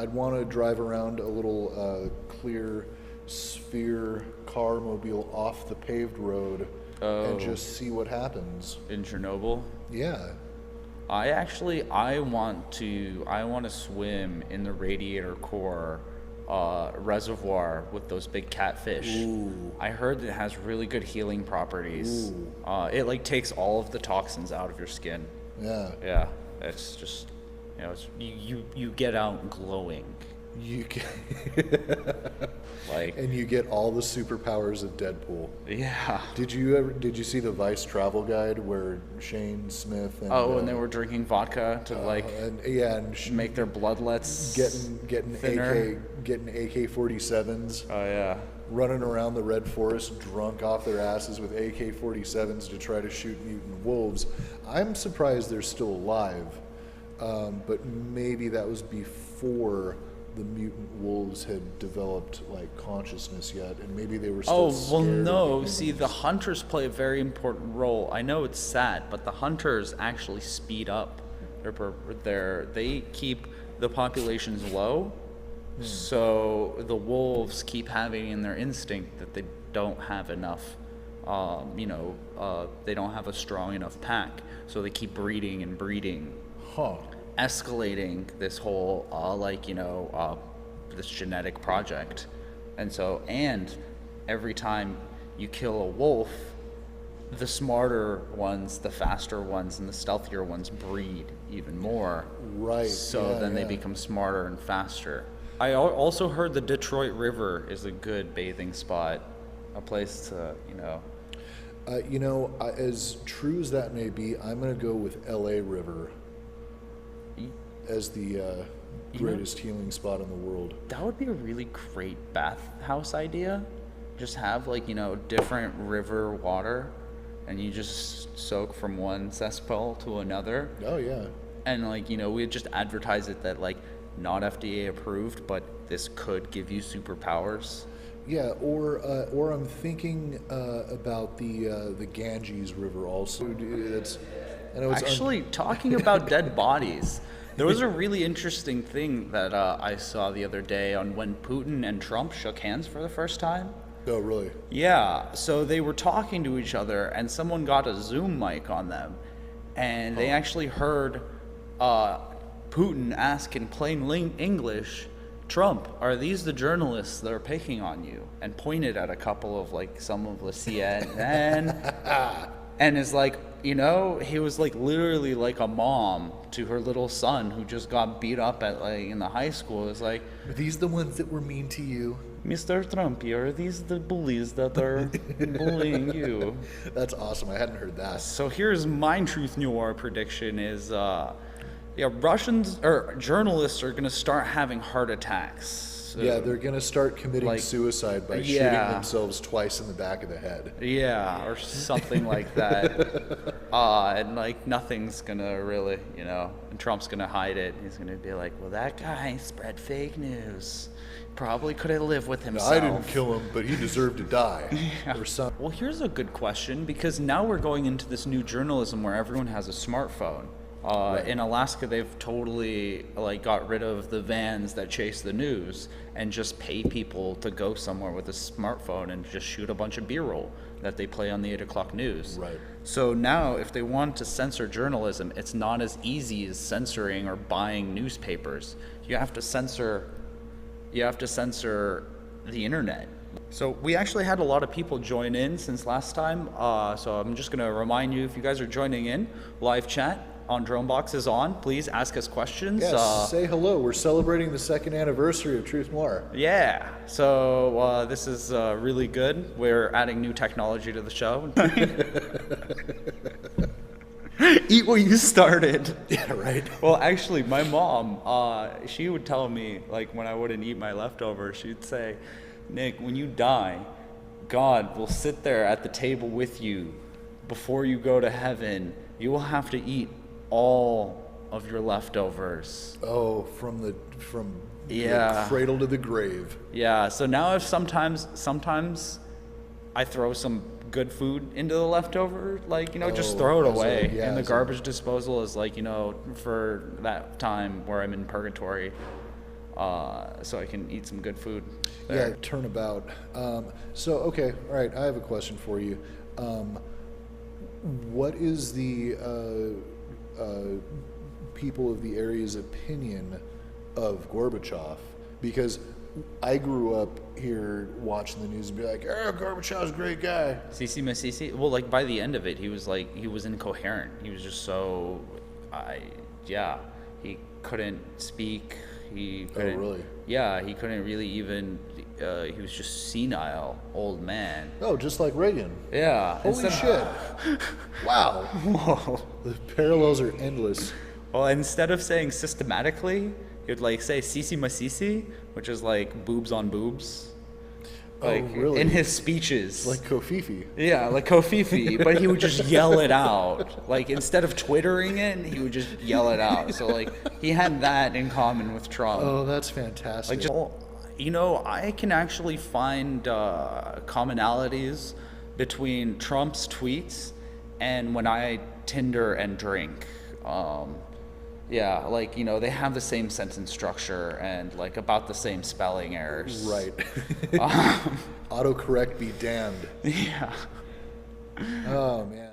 I'd want to drive around a little clear sphere car mobile off the paved road and just see what happens. In Chernobyl? Yeah. I want to swim in the radiator core reservoir with those big catfish. Ooh. I heard it has really good healing properties. Ooh. It like takes all of the toxins out of your skin. Yeah. Yeah, it's just, it's, you get out glowing. You get Like, and you get all the superpowers of Deadpool. yeah. Did you see the Vice travel guide where Shane Smith and And they were drinking vodka to make their bloodlets getting thinner. getting AK-47s, Oh yeah. running around the Red Forest drunk off their asses with AK-47s to try to shoot mutant wolves. I'm surprised they're still alive, but maybe that was before the mutant wolves had developed like consciousness yet, and maybe they were still scared of no. the See, the hunters play a very important role. I know it's sad, but the hunters actually speed up. They keep the populations low, so the wolves keep having in their instinct that they don't have enough. They don't have a strong enough pack, so they keep breeding and breeding. Huh. Escalating this whole this genetic project. And every time you kill a wolf, the smarter ones, the faster ones, and the stealthier ones breed even more. Right. So then they become smarter and faster. I also heard the Detroit River is a good bathing spot, a place to as true as that may be, I'm going to go with L.A. River as the greatest healing spot in the world. That would be a really great bathhouse idea. Just have different river water, and you just soak from one cesspool to another. Oh yeah. And we just advertise it that not FDA approved, but this could give you superpowers. Yeah, or I'm thinking about the Ganges River also. I know it's actually talking about dead bodies. There was a really interesting thing that I saw the other day on when Putin and Trump shook hands for the first time. Oh, really? Yeah, so they were talking to each other, and someone got a Zoom mic on them, and they actually heard Putin ask in plain English, "Trump, are these the journalists that are picking on you?" And pointed at a couple of some of the CNN, and is he was literally like a mom to her little son who just got beat up at in the high school. It's like, are these the ones that were mean to you? Mr. Trump, are these the bullies that are bullying you? That's awesome. I hadn't heard that. So here's my truth noir prediction is, Russians or journalists are going to start having heart attacks. Yeah, they're going to start committing suicide by shooting themselves twice in the back of the head. Yeah, or something like that. And nothing's going to really, and Trump's going to hide it. He's going to be like, well, that guy spread fake news. Probably could have lived with himself. I didn't kill him, but he deserved to die. Yeah. Or something. Well, here's a good question, because now we're going into this new journalism where everyone has a smartphone. Right. In Alaska, they've totally got rid of the vans that chase the news and just pay people to go somewhere with a smartphone and just shoot a bunch of B-roll that they play on the 8 o'clock news. Right. So now, if they want to censor journalism, it's not as easy as censoring or buying newspapers. You have to censor the internet. So we actually had a lot of people join in since last time. So I'm just going to remind you, if you guys are joining in, live chat on Dronebox is on. Please ask us questions. Yes, say hello. We're celebrating the 2nd anniversary of Truth Noir. Yeah, so this is really good. We're adding new technology to the show. Eat what you started. Yeah, right. Well, actually, my mom, she would tell me, when I wouldn't eat my leftovers, she'd say, Nick, when you die, God will sit there at the table with you before you go to heaven. You will have to eat all of your leftovers. Oh, from the cradle to the grave. Yeah, so now if sometimes I throw some good food into the leftover, just throw it away in the garbage disposal as for that time where I'm in purgatory. so I can eat some good food Yeah, there. turnabout. Okay, all right, I have a question for you. What is the people of the area's opinion of Gorbachev? Because I grew up here watching the news and be like, oh, Gorbachev's a great guy. Sisi Masisi. Well, like by the end of it, he was incoherent. He was just so, he couldn't speak. He couldn't. Oh, really? Yeah, he couldn't really even. He was just senile, old man. Oh, just like Reagan. Yeah. Holy shit. Wow. Whoa. The parallels are endless. Well, instead of saying systematically, he would like say Sisi Masisi, which is like boobs on boobs. Like, oh, really? in his speeches. Like Kofifi. Yeah, like Kofifi, but he would just yell it out. Like, instead of twittering it, he would just yell it out. So, like, he had that in common with Trump. Oh, that's fantastic. Like, just, you know, I can actually find commonalities between Trump's tweets and when I Tinder and drink. Yeah, like, you know, they have the same sentence structure and, like, about the same spelling errors. Right. Autocorrect be damned. Yeah. Oh, man.